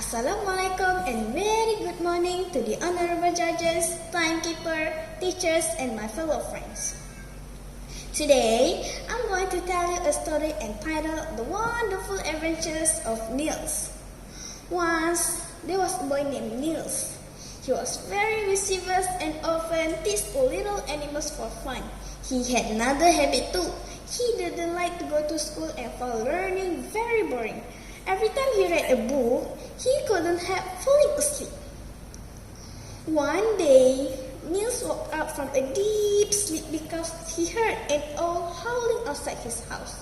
Assalamualaikum and very good morning to the honorable judges, timekeeper, teachers, and my fellow friends. Today, I'm going to tell you a story entitled The Wonderful Adventures of Niels. Once, there was a boy named Niels. He was very mischievous and often teased little animals for fun. He had another habit too. He didn't like to go to school and found learning very boring. Every time he read a book, he couldn't help falling asleep. One day, Niels woke up from a deep sleep because he heard an owl howling outside his house.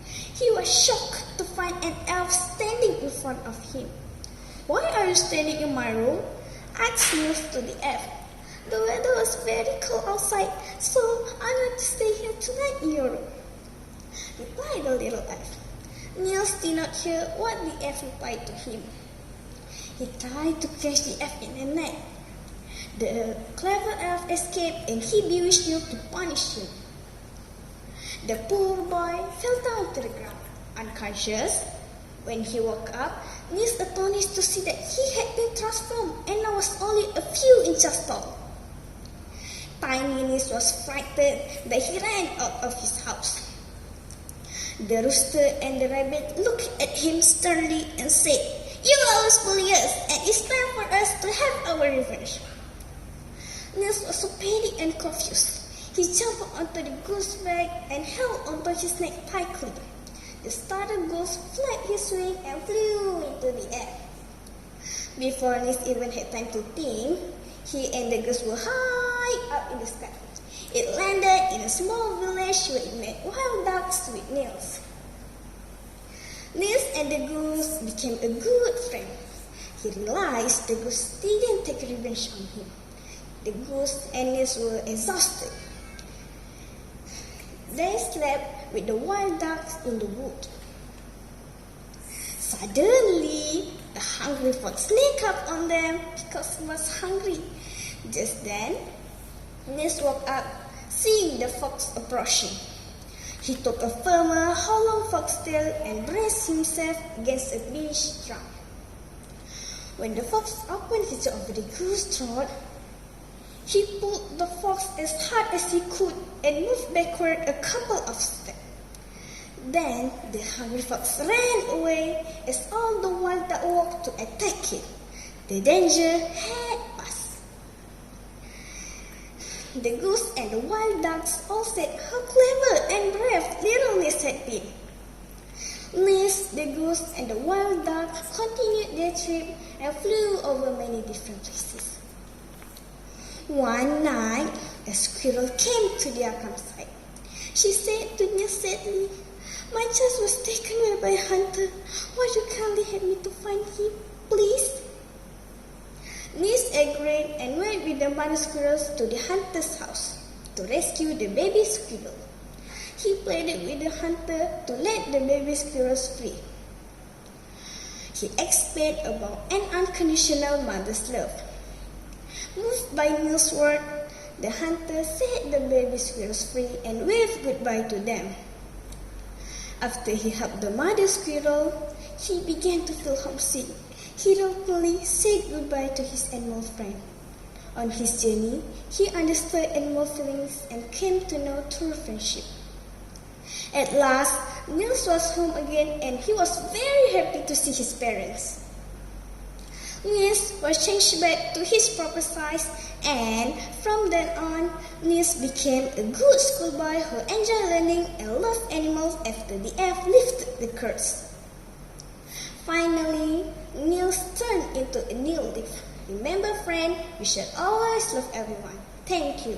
He was shocked to find an elf standing in front of him. "Why are you standing in my room?" asked Niels to the elf. "The weather was very cold outside, so I want to stay here tonight in your room," replied the little elf. Niels did not hear what the elf replied to him. He tried to catch the elf in a net. The clever elf escaped and he bewitched Niels to punish him. The poor boy fell down to the ground, unconscious. When he woke up, Niels astonished to see that he had been transformed and now was only a few inches tall. Tiny Niels was frightened that he ran out of his house. The rooster and the rabbit looked at him sternly and said, "You always bully us, and it's time for us to have our revenge." Niels was so panicked and confused. He jumped onto the goose back and held onto his neck tightly. The startled goose flapped his wings and flew into the air. Before Niels even had time to think, he and the goose were high up in the sky. It landed in a small village where it met wild ducks with Niels. Niels and the goose became a good friend. He realized the goose didn't take revenge on him. The goose and Niels were exhausted. They slept with the wild ducks in the wood. Suddenly, a hungry fox sneaked up on them because he was hungry. Just then, Niels woke up, seeing the fox approaching. He took a firmer, hollow foxtail and braced himself against a beech trunk. When the fox opened his jaw over the goose's throat, he pulled the fox as hard as he could and moved backward a couple of steps. Then the hungry fox ran away as all the wild ducks walked to attack it. The danger had passed. The goose and the wild ducks all said how clever and brave little Niels had been. Niels, the goose, and the wild duck continued their trip and flew over many different places. One night, a squirrel came to their campsite. She said to Niels sadly, "My child was taken away by a hunter. Would you kindly help me to find him, please?" Niels agreed and went with the mother squirrels to the hunter's house to rescue the baby squirrel. He pleaded with the hunter to let the baby squirrels free. He explained about an unconditional mother's love. Moved by Niels' word, the hunter set the baby squirrels free and waved goodbye to them. After he helped the mother squirrel, he began to feel homesick. He reluctantly said goodbye to his animal friend. On his journey, he understood animal feelings and came to know true friendship. At last, Niels was home again and he was very happy to see his parents. Niels was changed back to his proper size, and from then on, Niels became a good schoolboy who enjoyed learning and loved animals after the elf lifted the curse. Finally, Niels turned into a new leaf. Remember, friend, we should always love everyone. Thank you.